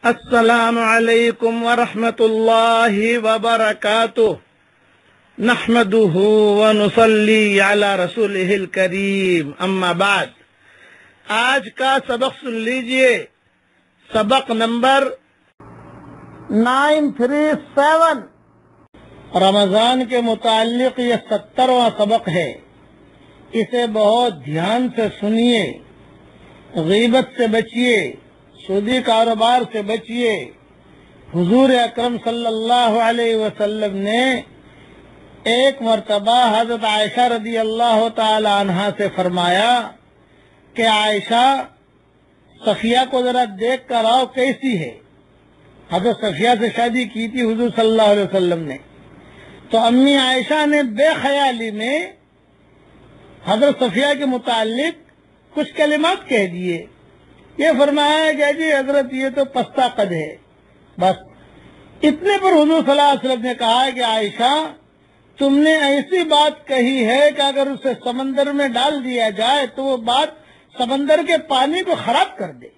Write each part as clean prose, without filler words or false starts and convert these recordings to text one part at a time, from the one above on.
السلام علیکم ورحمۃ اللہ وبرکاتہ نحمده ونصلی علی رسولہ الکریم اما بعد۔ آج کا سبق سن لیجئے، سبق نمبر 937 رمضان کے متعلق یہ 70واں سبق ہے۔ اسے بہت دھیان سے سنیے، غیبت سے بچیے، سودی کاروبار سے بچیے۔ حضور اکرم صلی اللہ علیہ وسلم نے ایک مرتبہ حضرت عائشہ رضی اللہ تعالی عنہا سے فرمایا کہ عائشہ، صفیہ کو ذرا دیکھ کر آؤ کیسی ہے۔ حضرت صفیہ سے شادی کی تھی حضور صلی اللہ علیہ وسلم نے، تو امی عائشہ نے بے خیالی میں حضرت صفیہ کے متعلق کچھ کلمات کہہ دیے۔ یہ فرمایا کہ جی حضرت یہ تو پستہ قد ہے، بس اتنے پر حضور صلی اللہ علیہ وسلم نے کہا کہ عائشہ، تم نے ایسی بات کہی ہے کہ اگر اسے سمندر میں ڈال دیا جائے تو وہ بات سمندر کے پانی کو خراب کر دے۔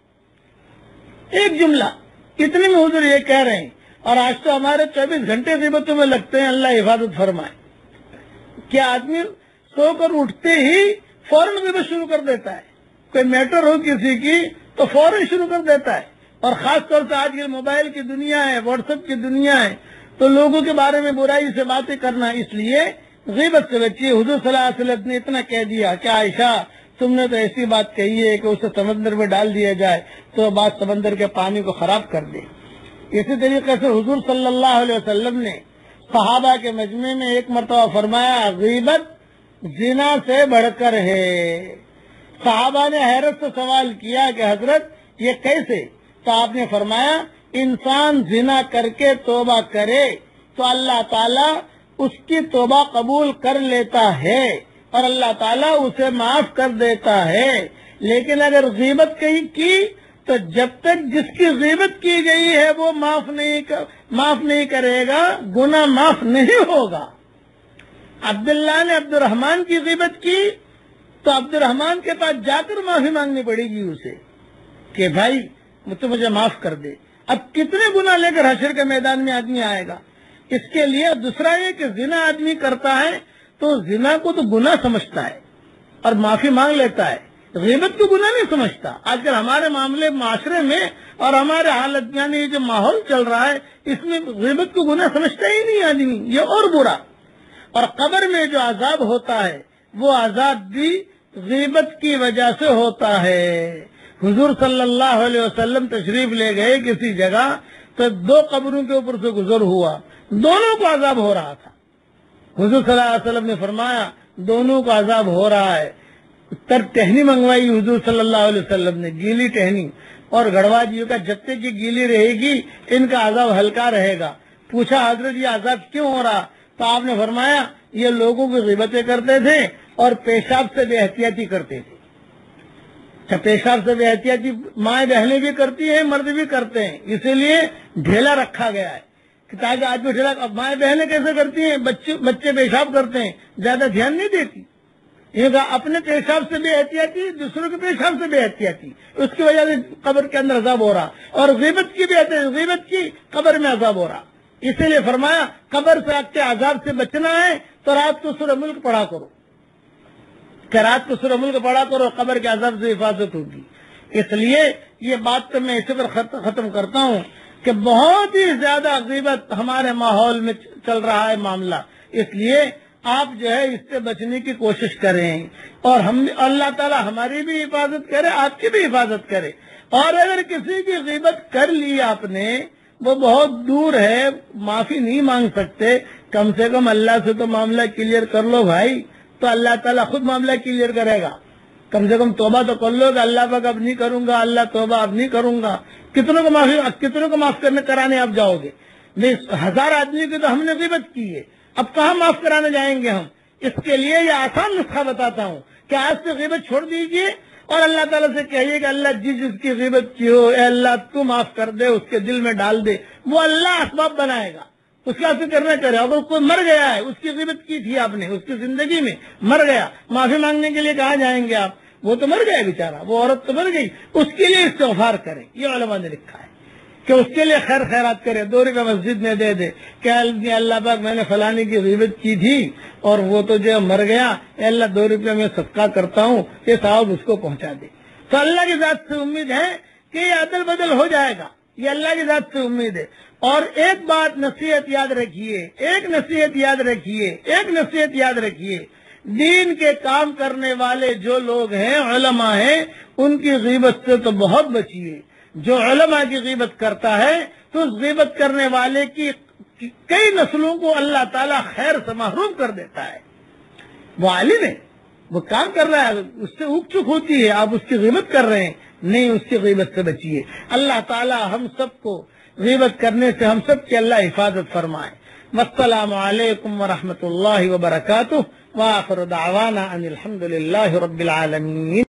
ایک جملہ اتنے میں حضور یہ کہہ رہے ہیں، اور آج تو ہمارے 24 گھنٹے غیبتوں میں لگتے ہیں، اللہ حفاظت فرمائے۔ کیا آدمی سو کر اٹھتے ہی فوراً غیبت شروع کر دیتا ہے، کوئی میٹر ہو کسی کی تو فوراً شروع کر دیتا ہے، اور خاص طور سے آج کل موبائل کی دنیا ہے، واٹس ایپ کی دنیا ہے، تو لوگوں کے بارے میں برائی سے باتیں کرنا، اس لیے غیبت سے بچیے۔ حضور صلی اللہ علیہ وسلم نے اتنا کہہ دیا کہ عائشہ، تم نے تو ایسی بات کہی ہے کہ اسے سمندر میں ڈال دیا جائے تو وہ بات سمندر کے پانی کو خراب کر دے۔ اسی طریقے سے حضور صلی اللہ علیہ وسلم نے صحابہ کے مجمع میں ایک مرتبہ فرمایا، غیبت زنا سے بڑھ کر ہے۔ صحابہ نے حیرت سے سوال کیا کہ حضرت یہ کیسے؟ تو آپ نے فرمایا، انسان زنا کر کے توبہ کرے تو اللہ تعالیٰ اس کی توبہ قبول کر لیتا ہے اور اللہ تعالیٰ اسے معاف کر دیتا ہے، لیکن اگر غیبت کہیں کی تو جب تک جس کی غیبت کی گئی ہے وہ معاف نہیں کرے گا، گناہ معاف نہیں ہوگا۔ عبداللہ نے عبد الرحمن کی غیبت کی تو عبد الرحمن کے پاس جا کر معافی مانگنی پڑے گی اسے کہ بھائی تو مجھے معاف کر دے۔ اب کتنے گناہ لے کر حشر کے میدان میں آدمی آئے گا؟ اس کے لیے دوسرا یہ کہ زنا آدمی کرتا ہے تو زنا کو تو گناہ سمجھتا ہے اور معافی مانگ لیتا ہے، غیبت کو گناہ نہیں سمجھتا۔ آج کل ہمارے معاملے معاشرے میں اور ہمارے حالت یعنی جو ماحول چل رہا ہے اس میں غیبت کو گناہ سمجھتا ہی نہیں آدمی، یہ اور برا۔ اور قبر میں جو عذاب ہوتا ہے وہ عذاب بھی غیبت کی وجہ سے ہوتا ہے۔ حضور صلی اللہ علیہ وسلم تشریف لے گئے کسی جگہ تو 2 قبروں کے اوپر سے گزر ہوا، دونوں کو عذاب ہو رہا تھا۔ حضور صلی اللہ علیہ وسلم نے فرمایا دونوں کو عذاب ہو رہا ہے۔ تر ٹہنی منگوائی حضور صلی اللہ علیہ وسلم نے، گیلی ٹہنی، اور گڑوا جیوں کا جب تک یہ گیلی رہے گی ان کا عذاب ہلکا رہے گا۔ پوچھا حضرت یہ عذاب کیوں ہو رہا؟ تو آپ نے فرمایا یہ لوگوں کی غیبتیں کرتے تھے اور پیشاب سے بے احتیاطی کرتے تھے۔ پیشاب سے بے احتیاطی مائیں بہنیں بھی کرتی ہیں، مرد بھی کرتے ہیں، اسی لیے ڈھیلا رکھا گیا ہے کہ تاکہ آدمی ڈھیلا۔ اب مائیں بہنیں کیسے کرتی ہیں؟ بچے پیشاب کرتے ہیں، زیادہ دھیان نہیں دیتی، یہ اپنے پیشاب سے بے احتیاطی، دوسروں کے پیشاب سے بے احتیاطی، اس کی وجہ سے قبر کے اندر عذاب ہو رہا، اور غیبت کی بے احتیاطی، غیبت کی قبر میں عذاب ہو رہا۔ اسی لیے فرمایا قبر سے آپ کے عذاب سے بچنا ہے تو رات کو سورہ ملک پڑھا کرو، کہ رات کو سورہ ملک پڑھا کرو، قبر کے عذاب سے حفاظت ہوگی۔ اس لیے یہ بات تو میں اسی پر ختم کرتا ہوں کہ بہت ہی زیادہ غیبت ہمارے ماحول میں چل رہا ہے معاملہ، اس لیے آپ جو ہے اس سے بچنے کی کوشش کریں، اور ہم اللہ تعالی ہماری بھی حفاظت کرے، آپ کی بھی حفاظت کرے۔ اور اگر کسی کی غیبت کر لی آپ نے، وہ بہت دور ہے، معافی نہیں مانگ سکتے، کم سے کم اللہ سے تو معاملہ کلیئر کر لو بھائی، تو اللہ تعالیٰ خود معاملہ کلیئر کرے گا۔ کم سے کم توبہ تو کر لو کہ اللہ پاک اب نہیں کروں گا، اللہ توبہ اب نہیں کروں گا۔ کتنوں کو معاف کرانے آپ جاؤ گے؟ 1000 آدمی کی تو ہم نے غیبت کی ہے، اب کہاں معاف کرانے جائیں گے ہم؟ اس کے لیے یہ آسان نسخہ بتاتا ہوں کہ آج سے غیبت چھوڑ دیجئے اور اللہ تعالیٰ سے کہیے کہ اللہ جس کی غیبت کی ہو، اے اللہ تو معاف کر دے، اس کے دل میں ڈال دے، وہ اللہ اسباب بنائے گا، اس کا فکر نہ کرے۔ اگر کوئی مر گیا ہے، اس کی غیبت کی تھی آپ نے، اس کی زندگی میں مر گیا، معافی مانگنے کے لیے کہاں جائیں گے آپ؟ وہ تو مر گیا بیچارہ، وہ عورت تو مر گئی، اس کے لیے استغفار کریں۔ یہ علماء نے لکھا ہے کہ اس کے لیے خیر خیرات کرے، 2 روپے مسجد میں دے دے کہ اللہ پاک میں نے فلانی کی غیبت کی تھی اور وہ تو جو مر گیا، اے اللہ 2 روپے میں صدقہ کرتا ہوں، یہ صاحب اس کو پہنچا دے. تو اللہ کی ذات سے امید ہے کہ یہ عدل بدل ہو جائے گا، یہ اللہ کی ذات سے امید ہے. اور ایک بات نصیحت یاد رکھیے، ایک نصیحت یاد رکھیے، دین کے کام کرنے والے جو لوگ ہیں، علماء ہیں، ان کی غیبت سے تو بہت بچیے. جو علماء کی غیبت کرتا ہے تو اس غیبت کرنے والے کی کئی نسلوں کو اللہ تعالیٰ خیر سے محروم کر دیتا ہے. وہ عالم ہے، وہ کام کر رہا ہے، اس سے اوک چک ہوتی ہے، آپ اس کی غیبت کر رہے ہیں، نہیں، اس کی غیبت سے بچیے. اللہ تعالیٰ ہم سب کو غیبت کرنے سے ہم سب کی اللہ حفاظت فرمائے. والسلام علیکم ورحمۃ اللہ وبرکاتہ. وآخر دعوانا ان الحمد للہ رب العالمین.